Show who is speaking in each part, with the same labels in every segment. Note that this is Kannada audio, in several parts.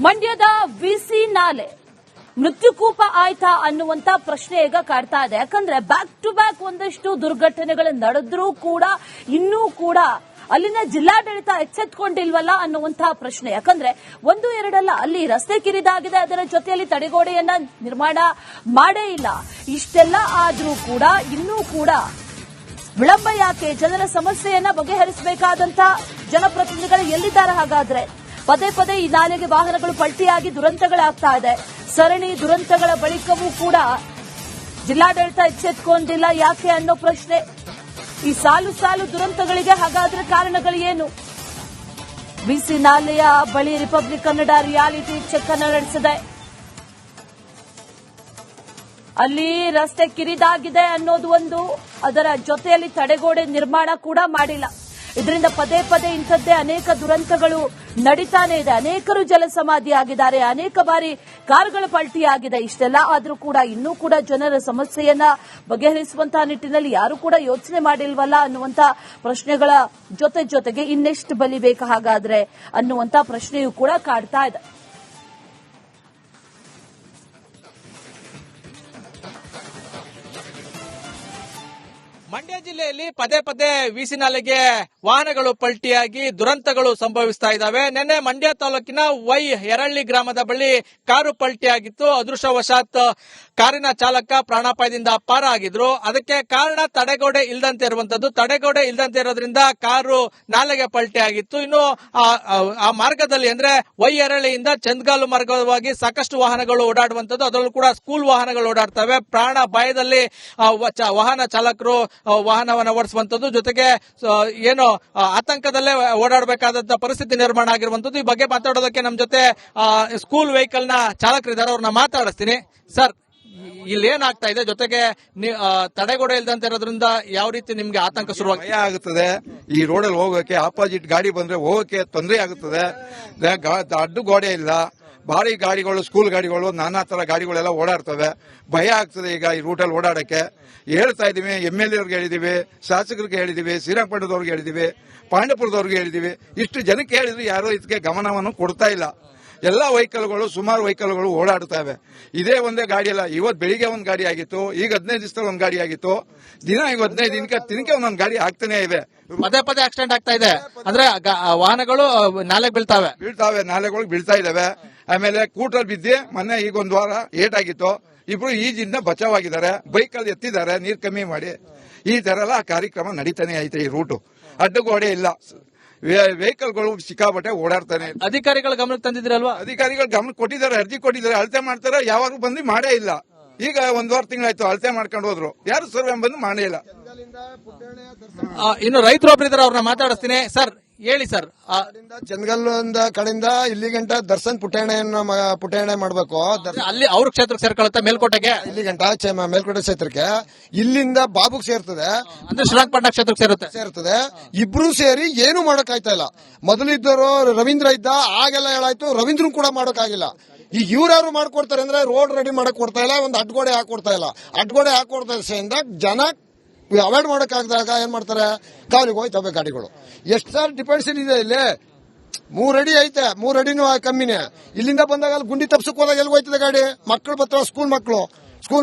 Speaker 1: ಮಂಡ್ಯದ ವಿಸಿ ನಾಲೆ ಮೃತ್ಯುಕೂಪ ಆಯ್ತಾ ಅನ್ನುವಂತ ಪ್ರಶ್ನೆ ಈಗ ಕಾಡ್ತಾ ಇದೆ. ಯಾಕಂದ್ರೆ ಬ್ಯಾಕ್ ಟು ಬ್ಯಾಕ್ ಒಂದಷ್ಟು ದುರ್ಘಟನೆಗಳು ನಡೆದ್ರೂ ಕೂಡ ಇನ್ನೂ ಕೂಡ ಅಲ್ಲಿನ ಜಿಲ್ಲಾಡಳಿತ ಎಚ್ಚೆತ್ಕೊಂಡಿಲ್ವಲ್ಲ ಅನ್ನುವಂತಹ ಪ್ರಶ್ನೆ. ಯಾಕಂದ್ರೆ ಒಂದು ಎರಡಲ್ಲ, ಅಲ್ಲಿ ರಸ್ತೆ ಕಿರಿದಾಗಿದೆ, ಅದರ ಜೊತೆಯಲ್ಲಿ ತಡೆಗೋಡೆಯನ್ನ ನಿರ್ಮಾಣ ಮಾಡೇ ಇಲ್ಲ. ಇಷ್ಟೆಲ್ಲ ಆದ್ರೂ ಕೂಡ ಇನ್ನೂ ಕೂಡ ವಿಳಂಬ ಯಾಕೆ? ಜನರ ಸಮಸ್ಯೆಯನ್ನ ಬಗೆಹರಿಸಬೇಕಾದಂತ ಜನಪ್ರತಿನಿಧಿಗಳು ಎಲ್ಲಿದ್ದಾರೆ? ಹಾಗಾದ್ರೆ ಪದೇ ಪದೇ ಈ ನಾಲೆಗೆ ವಾಹನಗಳು ಪಲ್ಟಿಯಾಗಿ ದುರಂತಗಳಾಗ್ತಾ ಇದೆ. ಸರಣಿ ದುರಂತಗಳ ಬಳಿಕವೂ ಕೂಡ ಜಿಲ್ಲಾಡಳಿತ ಎಚ್ಚೆತ್ಕೊಂಡಿಲ್ಲ ಯಾಕೆ ಅನ್ನೋ ಪ್ರಶ್ನೆ. ಈ ಸಾಲು ಸಾಲು ದುರಂತಗಳಿಗೆ ಹಾಗಾದ್ರೆ ಕಾರಣಗಳು ಏನು? ಬಿಸಿ ನಾಲೆಯ ಬಳಿ ರಿಪಬ್ಲಿಕ್ ಕನ್ನಡ ರಿಯಾಲಿಟಿ ಚೆಕ್ ಅನ್ನು ನಡೆಸಿದೆ. ಅಲ್ಲಿ ರಸ್ತೆ ಕಿರಿದಾಗಿದೆ ಅನ್ನೋದು ಒಂದು, ಅದರ ಜೊತೆಯಲ್ಲಿ ತಡೆಗೋಡೆ ನಿರ್ಮಾಣ ಕೂಡ ಮಾಡಿಲ್ಲ. ಇದರಿಂದ ಪದೇ ಪದೇ ಇಂಥದ್ದೇ ಅನೇಕ ದುರಂತಗಳು ನಡೀತಾನೆ ಇದೆ. ಅನೇಕರು ಜಲಸಮಾಧಿ ಆಗಿದ್ದಾರೆ, ಅನೇಕ ಬಾರಿ ಕಾರುಗಳು ಪಲ್ಟಿಯಾಗಿದೆ. ಇಷ್ಟೆಲ್ಲ ಆದರೂ ಕೂಡ ಇನ್ನೂ ಕೂಡ ಜನರ ಸಮಸ್ಯೆಯನ್ನ ಬಗೆಹರಿಸುವಂತಹ ನಿಟ್ಟಿನಲ್ಲಿ ಯಾರು ಕೂಡ ಯೋಚನೆ ಮಾಡಿಲ್ವಲ್ಲ ಅನ್ನುವಂತ ಪ್ರಶ್ನೆಗಳ ಜೊತೆಗೆ ಇನ್ನೆಷ್ಟು ಬಲಿ ಬೇಕಾ ಹಾಗಾದ್ರೆ ಅನ್ನುವಂತ ಪ್ರಶ್ನೆಯೂ ಕೂಡ ಕಾಡ್ತಾ ಇದೆ.
Speaker 2: ಮಂಡ್ಯ ಜಿಲ್ಲೆಯಲ್ಲಿ ಪದೇ ಪದೇ ವಿಸಿ ನಾಲೆಗೆ ವಾಹನಗಳು ಪಲ್ಟಿಯಾಗಿ ದುರಂತಗಳು ಸಂಭವಿಸ್ತಾ ಇದ್ದಾವೆ. ನಿನ್ನೆ ಮಂಡ್ಯ ತಾಲೂಕಿನ ವೈ ಯರಳ್ಳಿ ಗ್ರಾಮದ ಬಳಿ ಕಾರು ಪಲ್ಟಿಯಾಗಿತ್ತು. ಅದೃಷ್ಟವಶಾತ್ ಕಾರಿನ ಚಾಲಕ ಪ್ರಾಣಾಪಾಯದಿಂದ ಪಾರಾಗಿದ್ರು. ಅದಕ್ಕೆ ಕಾರಣ ತಡೆಗೋಡೆ ಇಲ್ಲದಂತೆ ಇರುವಂತದ್ದು. ತಡೆಗೋಡೆ ಇಲ್ಲದಂತೆ ಇರೋದ್ರಿಂದ ಕಾರು ನಾಲೆಗೆ ಪಲ್ಟಿಯಾಗಿತ್ತು. ಇನ್ನು ಆ ಮಾರ್ಗದಲ್ಲಿ ಅಂದ್ರೆ ವೈ ಯರಳ್ಳಿಯಿಂದ ಚಂದ್ಗಾಲು ಮಾರ್ಗವಾಗಿ ಸಾಕಷ್ಟು ವಾಹನಗಳು ಓಡಾಡುವಂತದ್ದು. ಅದರಲ್ಲೂ ಕೂಡ ಸ್ಕೂಲ್ ವಾಹನಗಳು ಓಡಾಡ್ತವೆ. ಪ್ರಾಣ ಭಯದಲ್ಲಿ ವಾಹನ ಚಾಲಕರು ವಾಹನವನ್ನು ಓಡಿಸುವಂತದ್ದು, ಜೊತೆಗೆ ಏನು ಆತಂಕದಲ್ಲೇ ಓಡಾಡಬೇಕಾದಂತ ಪರಿಸ್ಥಿತಿ ನಿರ್ಮಾಣ ಆಗಿರುವಂತದ್ದು. ಈ ಬಗ್ಗೆ ಮಾತಾಡೋದಕ್ಕೆ ನಮ್ಮ ಜೊತೆ ಸ್ಕೂಲ್ ವೆಹಿಕಲ್ ನ ಚಾಲಕರಿದ್ದಾರೆ, ಅವ್ರನ್ನ ಮಾತಾಡಿಸ್ತೀನಿ. ಸರ್, ಇಲ್ಲಿ ಏನಾಗ್ತಾ ಇದೆ? ಜೊತೆಗೆ ತಡೆಗೋಡೆ ಇಲ್ದಂತ ಇರೋದ್ರಿಂದ ಯಾವ ರೀತಿ ನಿಮ್ಗೆ ಆತಂಕ ಶುರುವಾಗಿ
Speaker 3: ಆಗುತ್ತದೆ? ಈ ರೋಡಲ್ಲಿ ಹೋಗೋಕೆ ಆಪೋಸಿಟ್ ಗಾಡಿ ಬಂದ್ರೆ ಹೋಗೋಕೆ ತೊಂದರೆ ಆಗುತ್ತದೆ. ಅಡ್ಡು ಗೋಡೆ ಇಲ್ಲ, ಭಾರಿ ಗಾಡಿಗಳು, ಸ್ಕೂಲ್ ಗಾಡಿಗಳು, ನಾನಾ ತರ ಗಾಡಿಗಳೆಲ್ಲ ಓಡಾಡ್ತವೆ. ಭಯ ಆಗ್ತದೆ ಈಗ ಈ ರೂಟಲ್ಲಿ ಓಡಾಡಕ್ಕೆ. ಹೇಳ್ತಾ ಇದೀವಿ, MLA ಅವ್ರಿಗೆ ಹೇಳಿದೀವಿ, ಶಾಸಕರಿಗೆ ಹೇಳಿದೀವಿ, ಶ್ರೀರಂಗಪಟ್ಟಣದವ್ರಿಗೆ ಹೇಳಿದೀವಿ, ಪಾಂಡಪುರದವ್ರಿಗೆ ಹೇಳಿದೀವಿ. ಇಷ್ಟು ಜನಕ್ಕೆ ಹೇಳಿದ್ರು ಯಾರು ಇದಕ್ಕೆ ಗಮನವನ್ನು ಕೊಡ್ತಾ ಇಲ್ಲ. ಎಲ್ಲ ವೆಹಿಕಲ್ಗಳು, ಸುಮಾರು ವೆಹಿಕಲ್ಗಳು ಓಡಾಡ್ತವೆ. ಇದೇ ಒಂದೇ ಗಾಡಿ ಅಲ್ಲ. ಇವತ್ತು ಬೆಳಿಗ್ಗೆ ಒಂದ್ ಗಾಡಿ ಆಗಿತ್ತು, ಈಗ 15 ದಿವಸದಲ್ಲಿ ಒಂದ್ ಗಾಡಿ ಆಗಿತ್ತು. ದಿನ ಈಗ 15 ದಿನಕ್ಕೆ ಒಂದೊಂದು ಗಾಡಿ ಆಗ್ತಾನೆ ಇವೆ.
Speaker 2: ಪದೇ ಪದೇ ಆಕ್ಸಿಡೆಂಟ್ ಆಗ್ತಾ ಇದೆ. ಅಂದ್ರೆ ವಾಹನಗಳು ನಾಲೆಗೆ ಬೀಳ್ತಾವೆ,
Speaker 3: ನಾಲೆಗಳು ಬೀಳ್ತಾ ಇದಾವೆ. ಆಮೇಲೆ ಕೂಟರ್ ಬಿದ್ದಿ ಮೊನ್ನೆ ಈಗ ಒಂದ್ ವಾರ ಏಟಾಗಿತ್ತು. ಇಬ್ರು ಈಜಿಂದ ಬಚಾವಾಗಿದ್ದಾರೆ. ಬೈಕಲ್ಲಿ ಎತ್ತಿದ್ದಾರೆ ನೀರ್ ಕಮ್ಮಿ ಮಾಡಿ. ಈ ತರ ಎಲ್ಲ ಕಾರ್ಯಕ್ರಮ ನಡೀತಾನೆ ಐತೆ. ಈ ರೂಟು ಅಡ್ಡಗೋಡೆ ಇಲ್ಲ, ವೆಹಿಕಲ್ಗಳು ಸಿಕ್ಕಾಬಟ್ಟೆ ಓಡಾಡ್ತಾನೆ.
Speaker 2: ಅಧಿಕಾರಿಗಳ ಗಮನಕ್ಕೆ ತಂದಿದ್ರಲ್ವಾ?
Speaker 3: ಅಧಿಕಾರಿಗಳು ಗಮನ ಕೊಟ್ಟಿದ್ದಾರೆ, ಅರ್ಜಿ ಕೊಟ್ಟಿದ್ದಾರೆ, ಅಳತೆ ಮಾಡ್ತಾರೆ. ಯಾವಾಗ ಬಂದು ಮಾಡೇ ಇಲ್ಲ. ಈಗ ಒಂದೂವರೆ ತಿಂಗಳಾಯ್ತು ಅಳತೆ ಮಾಡ್ಕೊಂಡು ಹೋದ್ರು, ಯಾರು ಸರ್ವೆ ಬಂದು ಮಾಡೇ ಇಲ್ಲ.
Speaker 2: ಇನ್ನು ರೈತರು ಒಬ್ಬರಿದ್ದಾರೆ, ಅವ್ರನ್ನ ಮಾತಾಡಿಸ್ತೀನಿ. ಸರ್ ಹೇಳಿ ಸರ್.
Speaker 4: ಚಂದಗಲ್ಲಿಂದ ಕಡೆಯಿಂದ ಇಲ್ಲಿ ಗಂಟ ದರ್ಶನ್ ಪುಟಾಣೆ ಮಾಡಬೇಕು.
Speaker 2: ಅಲ್ಲಿ ಅವ್ರ ಕ್ಷೇತ್ರಕ್ಕೆ ಸೇರ್ಕೊಳ್ಳುತ್ತೆ, ಮೇಲ್ಕೋಟೆಗೆ.
Speaker 4: ಇಲ್ಲಿ ಗಂಟ ಮೇಲ್ಕೋಟೆ ಕ್ಷೇತ್ರಕ್ಕೆ, ಇಲ್ಲಿಂದ ಬಾಬುಗ್ ಸೇರ್ತದೆ,
Speaker 2: ಅಂದ್ರೆ ಶ್ರೀರಂಗಪಟ್ಟಣ ಕ್ಷೇತ್ರಕ್ಕೆ
Speaker 4: ಸೇರ್ತದೆ. ಇಬ್ರು ಸೇರಿ ಏನು ಮಾಡಕ್ಕಾಯ್ತಾ ಇಲ್ಲ. ಮೊದಲಿದ್ದವರು ರವೀಂದ್ರ ಇದ್ದ, ಆಗೆಲ್ಲ ಹೇಳಾಯ್ತು. ರವೀಂದ್ರನ್ ಕೂಡ ಮಾಡೋಕ್ಕಾಗಿಲ್ಲ. ಈಗ ಇವ್ರು ಮಾಡ್ಕೊಡ್ತಾರೆ ಅಂದ್ರೆ ರೋಡ್ ರೆಡಿ ಮಾಡಕ್ ಕೊಡ್ತಾ ಇಲ್ಲ, ಒಂದು ಅಡ್ಗೋಡೆ ಹಾಕೊಡ್ತಾ ಇಲ್ಲ. ಅಡ್ಗೋಡೆ ಹಾಕೊಡ್ತಾ ಜನ ಅವಾಯ್ಡ್ ಮಾಡಕ್ಕಾಗದಾಗ ಏನ್ ಮಾಡ್ತಾರೆ, ಕಾಲಿಗೆ ಹೋಯ್ತವೆ ಗಾಡಿಗಳು. ಎಷ್ಟು ಸಾರ್ ಡಿಪೆಂಡ್ಸ್ ಇದೆ ಇಲ್ಲಿ. 3 ಅಡಿ ಐತೆ, 3 ಅಡಿನೂ ಕಮ್ಮಿನೇ. ಇಲ್ಲಿಂದ ಬಂದಾಗ ಅಲ್ಲಿ ಗುಂಡಿ ತಪ್ಸಕ್ ಹೋದಾಗ ಎಲ್ಲಿ ಹೋಯ್ತದೆ ಗಾಡಿ? ಮಕ್ಕಳು ಬರ್ತಾವ, ಸ್ಕೂಲ್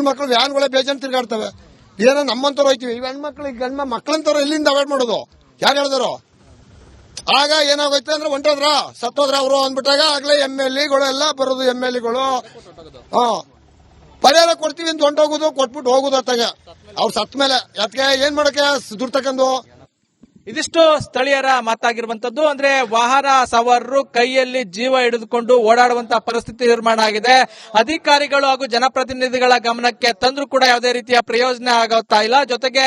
Speaker 4: ಮಕ್ಕಳು ವ್ಯಾನ್ಗಳೇ ಬೇಜಾನ್ ತಿರ್ಗಾಡ್ತವೆ. ಏನೋ ನಮ್ಮಂತವ್ರು ಹೋಯ್ತಿವಿ, ಈ ಹೆಣ್ಮಕ್ಳು ಗಂಡ ಮಕ್ಕಳಂತವ್ರು ಎಲ್ಲಿಂದ ಅವಾಯ್ಡ್ ಮಾಡೋದು? ಯಾರು ಹೇಳಿದಾರೋ? ಆಗ ಏನಾಗೋಯ್ತು ಅಂದ್ರೆ ಹೊಂಟೋದ್ರ ಸತ್ತೋದ್ರ ಅವರು ಅಂದ್ಬಿಟ್ಟಾಗ ಆಗ್ಲೇ MLAಗಳು ಎಲ್ಲ ಬರೋದು. MLAಗಳು ಪರಿಹಾರ ಕೊಡ್ತೀವಿ ಅಂತ ಹೊಂಟೋಗುದು, ಕೊಟ್ಬಿಟ್ಟು ಹೋಗುದು. ಅತ್ತಾಗ ಅವ್ರು ಸತ್ ಮೇಲೆ ಅದಕ್ಕೆ ಏನ್ ಮಾಡಕ್ಕೆ ದುಡ್ಡು ತಕೊಂಡು.
Speaker 2: ಇದಿಷ್ಟು ಸ್ಥಳೀಯರ ಮಾತಾಗಿರುವಂತದ್ದು. ಅಂದ್ರೆ ವಾಹನ ಸವಾರರು ಕೈಯಲ್ಲಿ ಜೀವ ಹಿಡಿದುಕೊಂಡು ಓಡಾಡುವಂತಹ ಪರಿಸ್ಥಿತಿ ನಿರ್ಮಾಣ ಆಗಿದೆ. ಅಧಿಕಾರಿಗಳು ಹಾಗೂ ಜನಪ್ರತಿನಿಧಿಗಳ ಗಮನಕ್ಕೆ ತಂದ್ರೂ ಕೂಡ ಯಾವುದೇ ರೀತಿಯ ಪ್ರಯೋಜನ ಆಗುತ್ತಾ ಇಲ್ಲ. ಜೊತೆಗೆ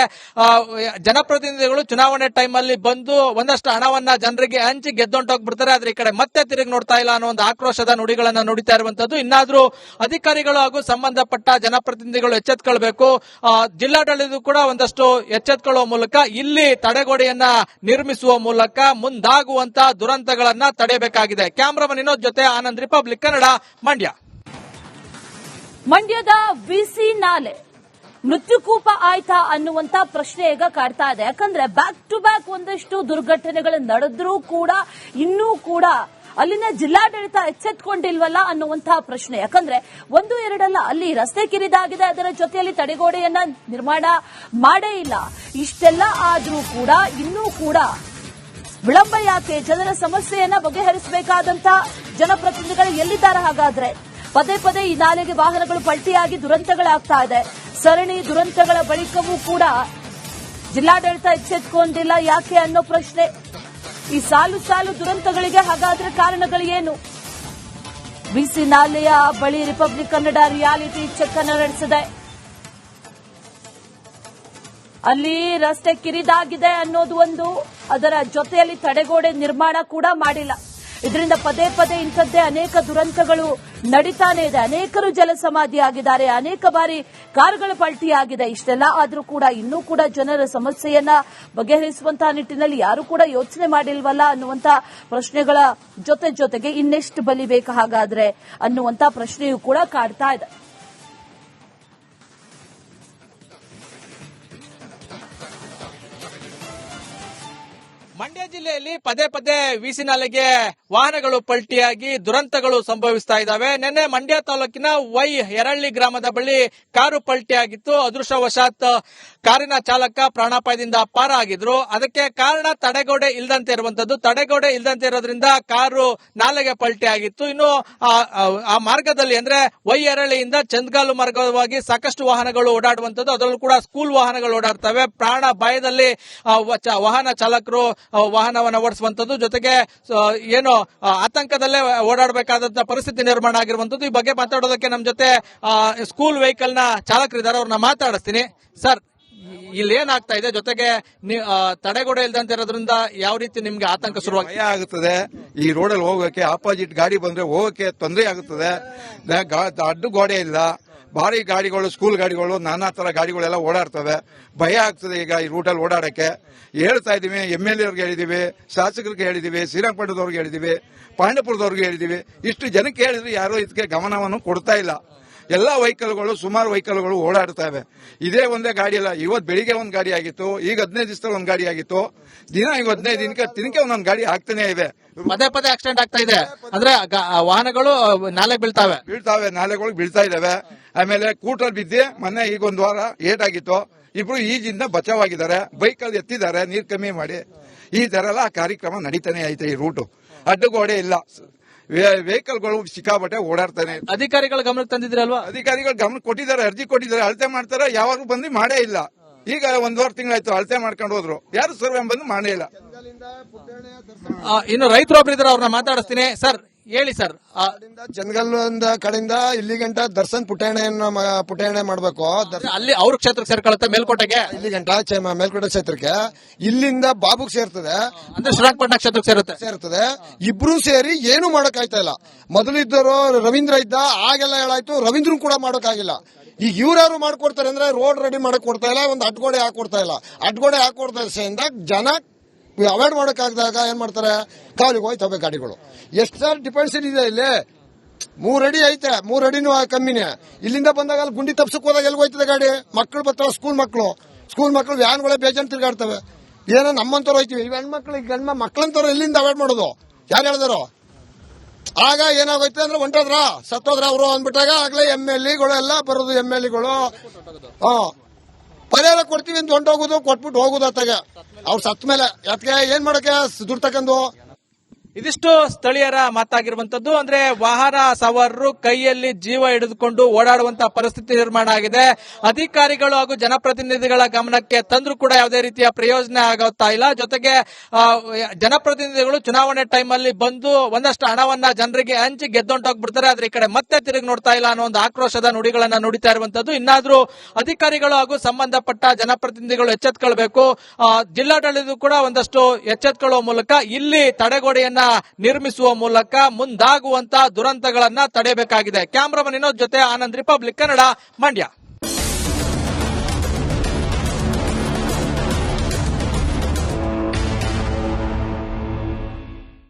Speaker 2: ಜನಪ್ರತಿನಿಧಿಗಳು ಚುನಾವಣೆ ಟೈಮ್ ಅಲ್ಲಿ ಬಂದು ಒಂದಷ್ಟು ಹಣವನ್ನ ಜನರಿಗೆ ಹಂಚಿ ಗೆದ್ದೊಂಟೋಗ್ಬಿಡ್ತಾರೆ. ಆದ್ರೆ ಈ ಕಡೆ ಮತ್ತೆ ತಿರುಗಿ ನೋಡ್ತಾ ಇಲ್ಲ ಅನ್ನೋ ಒಂದು ಆಕ್ರೋಶದ ನುಡಿಗಳನ್ನ ನುಡಿತಾ ಇರುವಂತದ್ದು. ಇನ್ನಾದ್ರೂ ಅಧಿಕಾರಿಗಳು ಹಾಗೂ ಸಂಬಂಧಪಟ್ಟ ಜನಪ್ರತಿನಿಧಿಗಳು ಎಚ್ಚೆತ್ಕೊಳ್ಬೇಕು. ಜಿಲ್ಲಾಡಳಿತ ಕೂಡ ಒಂದಷ್ಟು ಎಚ್ಚೆತ್ಕೊಳ್ಳುವ ಮೂಲಕ ಇಲ್ಲಿ ತಡೆಗೋಡೆಯನ್ನ ನಿರ್ಮಿಸುವ ಮೂಲಕ ಮುಂದಾಗುವಂತ ದುರಂತಗಳನ್ನ ತಡೆಯಬೇಕಾಗಿದೆ. ಕ್ಯಾಮರಾಮನ್ ವಿನೋದ್ ಜೊತೆ ಆನಂದ್, ರಿಪಬ್ಲಿಕ್ ಕನ್ನಡ, ಮಂಡ್ಯ.
Speaker 1: ಮಂಡ್ಯದ ವಿಸಿ ನಾಲೆ ಮೃತ್ಯುಕೂಪ ಆಯ್ತಾ ಅನ್ನುವಂತ ಪ್ರಶ್ನೆ ಈಗ ಕಾಡ್ತಾ ಇದೆ. ಯಾಕಂದ್ರೆ ಬ್ಯಾಕ್ ಟು ಬ್ಯಾಕ್ ಒಂದಷ್ಟು ದುರ್ಘಟನೆಗಳು ನಡೆದ್ರೂ ಕೂಡ ಇನ್ನೂ ಕೂಡ ಅಲ್ಲಿನ ಜಿಲ್ಲಾಡಳಿತ ಎಚ್ಚೆತ್ಕೊಂಡಿಲ್ವಲ್ಲ ಅನ್ನುವಂತಹ ಪ್ರಶ್ನೆ. ಯಾಕಂದ್ರೆ ಒಂದು ಎರಡಲ್ಲ, ಅಲ್ಲಿ ರಸ್ತೆ ಕಿರಿದಾಗಿದೆ, ಅದರ ಜೊತೆಯಲ್ಲಿ ತಡೆಗೋಡೆಯನ್ನ ನಿರ್ಮಾಣ ಮಾಡೇ ಇಲ್ಲ. ಇಷ್ಟೆಲ್ಲ ಆದ್ರೂ ಕೂಡ ಇನ್ನೂ ಕೂಡ ವಿಳಂಬ ಯಾಕೆ? ಜನರ ಸಮಸ್ಯೆಯನ್ನ ಬಗೆಹರಿಸಬೇಕಾದಂತ ಜನಪ್ರತಿನಿಧಿಗಳು ಎಲ್ಲಿದ್ದಾರೆ? ಹಾಗಾದ್ರೆ ಪದೇ ಪದೇ ಈ ನಾಲೆಗೆ ವಾಹನಗಳು ಪಲ್ಟಿಯಾಗಿ ದುರಂತಗಳಾಗ್ತಾ ಇದೆ. ಸರಣಿ ದುರಂತಗಳ ಬಳಿಕವೂ ಕೂಡ ಜಿಲ್ಲಾಡಳಿತ ಎಚ್ಚೆತ್ಕೊಂಡಿಲ್ಲ ಯಾಕೆ ಅನ್ನೋ ಪ್ರಶ್ನೆ. ಈ ಸಾಲು ಸಾಲು ದುರಂತಗಳಿಗೆ ಹಾಗಾದ್ರೆ ಕಾರಣಗಳು ಏನು? ಬಿಸಿ ನಾಲೆಯ ಬಳಿ ರಿಪಬ್ಲಿಕ್ ಕನ್ನಡ ರಿಯಾಲಿಟಿ ಚೆಕ್ ಅನ್ನು ನಡೆಸಿದೆ. ಅಲ್ಲಿ ರಸ್ತೆ ಕಿರಿದಾಗಿದೆ ಅನ್ನೋದು ಒಂದು, ಅದರ ಜೊತೆಯಲ್ಲಿ ತಡೆಗೋಡೆ ನಿರ್ಮಾಣ ಕೂಡ ಮಾಡಿಲ್ಲ. ಇದರಿಂದ ಪದೇ ಪದೇ ಇಂಥದ್ದೇ ಅನೇಕ ದುರಂತಗಳು ನಡೀತಾನೆ ಇದೆ. ಅನೇಕರು ಜಲಸಮಾಧಿಯಾಗಿದ್ದಾರೆ, ಅನೇಕ ಬಾರಿ ಕಾರುಗಳ ಪಲ್ಟಿಯಾಗಿದೆ. ಇಷ್ಟೆಲ್ಲ ಆದರೂ ಕೂಡ ಇನ್ನೂ ಕೂಡ ಜನರ ಸಮಸ್ಯೆಯನ್ನ ಬಗೆಹರಿಸುವಂತಹ ನಿಟ್ಟಿನಲ್ಲಿ ಯಾರು ಕೂಡ ಯೋಚನೆ ಮಾಡಿಲ್ವಲ್ಲ ಅನ್ನುವಂತ ಪ್ರಶ್ನೆಗಳ ಜೊತೆಗೆ ಇನ್ನೆಷ್ಟು ಬಲಿಬೇಕು ಹಾಗಾದ್ರೆ ಅನ್ನುವಂತ ಪ್ರಶ್ನೆಯೂ ಕೂಡ ಕಾಡ್ತಾ ಇದೆ.
Speaker 2: ಮಂಡ್ಯ ಜಿಲ್ಲೆಯಲ್ಲಿ ಪದೇ ಪದೇ ವಿಸಿ ನಾಲೆಗೆ ವಾಹನಗಳು ಪಲ್ಟಿಯಾಗಿ ದುರಂತಗಳು ಸಂಭವಿಸ್ತಾ ಇದ್ದಾವೆ. ನಿನ್ನೆ ಮಂಡ್ಯ ತಾಲೂಕಿನ ವೈ ಎರಳ್ಳಿ ಗ್ರಾಮದ ಬಳಿ ಕಾರು ಪಲ್ಟಿಯಾಗಿತ್ತು. ಅದೃಷ್ಟವಶಾತ್ ಕಾರಿನ ಚಾಲಕ ಪ್ರಾಣಾಪಾಯದಿಂದ ಪಾರಾಗಿದ್ರು. ಅದಕ್ಕೆ ಕಾರಣ ತಡೆಗೋಡೆ ಇಲ್ಲದಂತೆ ಇರುವಂತದ್ದು. ತಡೆಗೋಡೆ ಇಲ್ಲದಂತೆ ಇರೋದ್ರಿಂದ ಕಾರು ನಾಲೆಗೆ ಪಲ್ಟಿ ಆಗಿತ್ತು. ಇನ್ನು ಆ ಮಾರ್ಗದಲ್ಲಿ ಅಂದ್ರೆ ವೈ ಎರಳ್ಳಿಯಿಂದ ಚಂದ್ಗಾಲು ಮಾರ್ಗವಾಗಿ ಸಾಕಷ್ಟು ವಾಹನಗಳು ಓಡಾಡುವಂತದ್ದು. ಅದರಲ್ಲೂ ಕೂಡ ಸ್ಕೂಲ್ ವಾಹನಗಳು ಓಡಾಡ್ತವೆ. ಪ್ರಾಣ ಭಯದಲ್ಲಿ ವಾಹನ ಚಾಲಕರು ವಾಹನವನ್ನು ಓಡಿಸುವಂತದ್ದು, ಜೊತೆಗೆ ಏನು ಆತಂಕದಲ್ಲೇ ಓಡಾಡಬೇಕಾದಂತಹ ಪರಿಸ್ಥಿತಿ ನಿರ್ಮಾಣ ಆಗಿರುವಂತದ್ದು. ಈ ಬಗ್ಗೆ ಮಾತಾಡೋದಕ್ಕೆ ನಮ್ಮ ಜೊತೆ ಸ್ಕೂಲ್ ವೆಹಿಕಲ್ ನ ಚಾಲಕರಿದ್ದಾರೆ, ಅವ್ರನ್ನ ಮಾತಾಡಿಸ್ತೀನಿ. ಸರ್, ಇಲ್ಲಿ ಏನಾಗ್ತಾ ಇದೆ? ಜೊತೆಗೆ ತಡೆಗೋಡೆ ಇಲ್ದಂತೆ ಇರೋದ್ರಿಂದ ಯಾವ ರೀತಿ ನಿಮ್ಗೆ ಆತಂಕ ಶುರುವಾಗಿದೆ?
Speaker 3: ಭಯ ಆಗುತ್ತದೆ. ಈ ರೋಡಲ್ಲಿ ಹೋಗೋಕೆ ಆಪೋಸಿಟ್ ಗಾಡಿ ಬಂದ್ರೆ ಹೋಗೋಕೆ ತೊಂದರೆ ಆಗುತ್ತದೆ. ಅಡ್ಡು ಗೋಡೆ ಇಲ್ಲ, ಭಾರಿ ಗಾಡಿಗಳು, ಸ್ಕೂಲ್ ಗಾಡಿಗಳು, ನಾನಾ ತರ ಗಾಡಿಗಳೆಲ್ಲ ಓಡಾಡ್ತವೆ. ಭಯ ಆಗ್ತದೆ ಈಗ ಈ ರೂಟಲ್ಲಿ ಓಡಾಡಕ್ಕೆ. ಹೇಳ್ತಾ ಇದೀವಿ, MLA ಅವ್ರಿಗೆ ಹೇಳಿದೀವಿ, ಶಾಸಕರಿಗೆ ಹೇಳಿದೀವಿ, ಶ್ರೀರಂಗಪಟ್ಟಣದವ್ರಿಗೆ ಹೇಳಿದೀವಿ, ಪಾಂಡಪುರದವ್ರಿಗೆ ಹೇಳಿದೀವಿ. ಇಷ್ಟು ಜನಕ್ಕೆ ಹೇಳಿದ್ರು ಯಾರು ಇದಕ್ಕೆ ಗಮನವನ್ನು ಕೊಡ್ತಾ ಇಲ್ಲ. ಎಲ್ಲಾ ವೆಹಿಕಲ್ಗಳು, ಸುಮಾರು ವೆಹಿಕಲ್ಗಳು ಓಡಾಡ್ತವೆ. ಇದೇ ಒಂದೇ ಗಾಡಿ ಅಲ್ಲ. ಇವತ್ತು ಬೆಳಿಗ್ಗೆ ಒಂದ್ ಗಾಡಿ ಆಗಿತ್ತು, ಈಗ 15 ದಿವಸದಲ್ಲಿ ಒಂದ್ ಗಾಡಿ ಆಗಿತ್ತು. ದಿನ ಈಗ 15 ದಿನಕ್ಕೆ ಒಂದೊಂದು ಗಾಡಿ ಆಗ್ತಾನೆ ಇದೆ.
Speaker 2: ಪದೇ ಪದೇ ಆಕ್ಸಿಡೆಂಟ್ ಆಗ್ತಾ ಇದೆ. ಅಂದ್ರೆ ವಾಹನಗಳು ನಾಲೆಗೆ ಬೀಳ್ತಾವೆ,
Speaker 3: ನಾಲೆಗಳಿಗೆ ಬೀಳ್ತಾ ಇದಾವೆ. ಆಮೇಲೆ ಕೂಟರ್ ಬಿದ್ದಿ ಮೊನ್ನೆ ಈಗ ಒಂದ್ ವಾರ ಏಟಾಗಿತ್ತು. ಇಬ್ರು ಈಜಿಂದ ಬಚಾವಾಗಿದ್ದಾರೆ. ಬೈಕಲ್ಲಿ ಎತ್ತಿದ್ದಾರೆ ನೀರ್ ಕಮ್ಮಿ ಮಾಡಿ. ಈ ತರ ಎಲ್ಲ ಕಾರ್ಯಕ್ರಮ ನಡೀತಾನೆ ಐತೆ. ಈ ರೂಟು ಅಡ್ಡುಗೋಡೆ ಇಲ್ಲ, ವೆಹಿಕಲ್ಗಳು ಸಿಕ್ಕಾಬಟ್ಟೆ ಓಡಾಡ್ತಾನೆ.
Speaker 2: ಅಧಿಕಾರಿಗಳ ಗಮನಕ್ಕೆ ತಂದಿದ್ರಲ್ವಾ?
Speaker 3: ಅಧಿಕಾರಿಗಳು ಗಮನ ಕೊಟ್ಟಿದ್ದಾರೆ, ಅರ್ಜಿ ಕೊಟ್ಟಿದ್ದಾರೆ, ಅಳತೆ ಮಾಡ್ತಾರೆ. ಯಾವಾಗೂ ಬಂದು ಮಾಡೇ ಇಲ್ಲ. ಈಗ 1.5 ತಿಂಗಳಾಯ್ತು ಅಳತೆ ಮಾಡ್ಕೊಂಡು ಹೋದ್ರು, ಯಾರು ಸರ್ವೆ ಬಂದು ಮಾಡೇ ಇಲ್ಲ.
Speaker 2: ಇನ್ನು ರೈತರು ಒಬ್ಬರಿದ್ದಾರೆ, ಅವ್ರನ್ನ ಮಾತಾಡಿಸ್ತೀನಿ. ಸರ್, ಹೇಳಿ ಸರ್.
Speaker 4: ಚಂದಗಲ್ಲಿಂದ ಕಡೆಯಿಂದ ಇಲ್ಲಿ ಗಂಟ ದರ್ಶನ್ ಪುಟಾಣೆ ಮಾಡಬೇಕು.
Speaker 2: ಅಲ್ಲಿ ಅವ್ರ ಕ್ಷೇತ್ರಕ್ಕೆ ಸೇರ್ಕೊಳ್ಳುತ್ತೆ, ಮೇಲ್ಕೋಟೆಗೆ.
Speaker 4: ಇಲ್ಲಿ ಗಂಟ ಮೇಲ್ಕೋಟೆ ಕ್ಷೇತ್ರಕ್ಕೆ, ಇಲ್ಲಿಂದ ಬಾಬುಗ್ ಸೇರ್ತದೆ,
Speaker 2: ಅಂದ್ರೆ ಶ್ರೀರಂಗಪಟ್ಟಣ ಕ್ಷೇತ್ರಕ್ಕೆ
Speaker 4: ಸೇರ್ತದೆ. ಇಬ್ರು ಸೇರಿ ಏನು ಮಾಡಕ್ಕಾಯ್ತಾ ಇಲ್ಲ. ಮೊದಲಿದ್ದರು ರವೀಂದ್ರ ಇದ್ದ, ಆಗೆಲ್ಲ ಹೇಳಾಯ್ತು. ರವೀಂದ್ರನ್ ಕೂಡ ಮಾಡೋಕ್ಕಾಗಿಲ್ಲ. ಈಗ ಇವ್ರು ಮಾಡ್ಕೊಡ್ತಾರೆ ಅಂದ್ರೆ ರೋಡ್ ರೆಡಿ ಮಾಡಕ್ ಕೊಡ್ತಾ ಇಲ್ಲ, ಒಂದು ಅಡ್ಗೋಡೆ ಹಾಕೊಡ್ತಾ ಇಲ್ಲ. ಅಡ್ಗೋಡೆ ಹಾಕೊಡ್ತಾ ಜನ ಅವಾಯ್ಡ್ ಮಾಡಕ್ಕಾಗದಾಗ ಏನ್ ಮಾಡ್ತಾರೆ, ಕಾಲಿಗೆ ಹೋಯ್ತವೆ ಗಾಡಿಗಳು. ಎಷ್ಟು ಡಿಪೆಂಡ್ಸ್ ಇದೆ ಇಲ್ಲಿ. 3 ಅಡಿ ಐತೆ, 3 ಅಡಿನೂ ಕಮ್ಮಿನೇ. ಇಲ್ಲಿಂದ ಬಂದಾಗ ಅಲ್ಲಿ ಗುಂಡಿ ತಪ್ಸಕ್ ಹೋದಾಗ ಎಲ್ಲಿ ಹೋಯ್ತದೆ ಗಾಡಿ? ಮಕ್ಕಳು ಬರ್ತಾವ, ಸ್ಕೂಲ್ ಮಕ್ಕಳು ವ್ಯಾನ್ಗಳೇ ಬೇಜಾನ್ ತಿರ್ಗಾಡ್ತವೆ. ಏನೋ ನಮ್ಮಂತವ್ರು ಹೋಯ್ತಿವಿ, ಈ ಹೆಣ್ಮಕ್ಳು ಮಕ್ಕಳಂತವ್ರು ಎಲ್ಲಿಂದ ಅವಾಯ್ಡ್ ಮಾಡೋದು? ಯಾರು ಹೇಳಿದಾರೋ? ಆಗ ಏನಾಗೋಯ್ತು ಅಂದ್ರೆ ಹೊಂಟೋದ್ರ ಸತ್ತೋದ್ರ ಅವರು ಅಂದ್ಬಿಟ್ಟಾಗ ಆಗ್ಲೇ MLAಗಳು ಎಲ್ಲ ಬರೋದು. MLAಗಳು ಪರಿಹಾರ ಕೊಡ್ತೀವಿ ಅಂತ ಹೊಂಟೋಗೋದು, ಕೊಟ್ಬಿಟ್ಟು ಹೋಗೋದು. ಅತ್ತಾಗ ಅವ್ರು ಸತ್ತ ಮೇಲೆ ಅದಕ್ಕೆ ಏನ್ ಮಾಡಕ್ಕೆ ದುಡ್ಡು ತಗೊಂಡು.
Speaker 2: ಇದಿಷ್ಟು ಸ್ಥಳೀಯರ ಮಾತಾಗಿರುವಂತದ್ದು. ಅಂದ್ರೆ ವಾಹನ ಸವಾರರು ಕೈಯಲ್ಲಿ ಜೀವ ಹಿಡಿದುಕೊಂಡು ಓಡಾಡುವಂತಹ ಪರಿಸ್ಥಿತಿ ನಿರ್ಮಾಣ ಆಗಿದೆ. ಅಧಿಕಾರಿಗಳು ಹಾಗೂ ಜನಪ್ರತಿನಿಧಿಗಳ ಗಮನಕ್ಕೆ ತಂದ್ರೂ ಕೂಡ ಯಾವುದೇ ರೀತಿಯ ಪ್ರಯೋಜನ ಆಗುತ್ತಾ ಇಲ್ಲ. ಜೊತೆಗೆ ಜನಪ್ರತಿನಿಧಿಗಳು ಚುನಾವಣೆ ಟೈಮ್ ಅಲ್ಲಿ ಬಂದು ಒಂದಷ್ಟು ಹಣವನ್ನ ಜನರಿಗೆ ಹಂಚಿ ಗೆದ್ದೊಂಟೋಗ್ಬಿಡ್ತಾರೆ. ಆದ್ರೆ ಈ ಕಡೆ ಮತ್ತೆ ತಿರುಗಿ ನೋಡ್ತಾ ಇಲ್ಲ ಅನ್ನೋ ಒಂದು ಆಕ್ರೋಶದ ನುಡಿಗಳನ್ನ ನುಡಿತಾ ಇರುವಂತದ್ದು. ಇನ್ನಾದ್ರೂ ಅಧಿಕಾರಿಗಳು ಹಾಗೂ ಸಂಬಂಧಪಟ್ಟ ಜನಪ್ರತಿನಿಧಿಗಳು ಎಚ್ಚೆತ್ಕೊಳ್ಬೇಕು. ಜಿಲ್ಲಾಡಳಿತ ಕೂಡ ಒಂದಷ್ಟು ಎಚ್ಚೆತ್ಕೊಳ್ಳುವ ಮೂಲಕ ಇಲ್ಲಿ ತಡೆಗೋಡೆಯನ್ನ ನಿರ್ಮಿಸುವ ಮೂಲಕ ಮುಂದಾಗುವಂತಹ ದುರಂತಗಳನ್ನ ತಡೆಯಬೇಕಾಗಿದೆ. ಕ್ಯಾಮರಾಮನ್ ವಿನೋದ್ ಜೊತೆ ಆನಂದ್, ರಿಪಬ್ಲಿಕ್ ಕನ್ನಡ, ಮಂಡ್ಯ.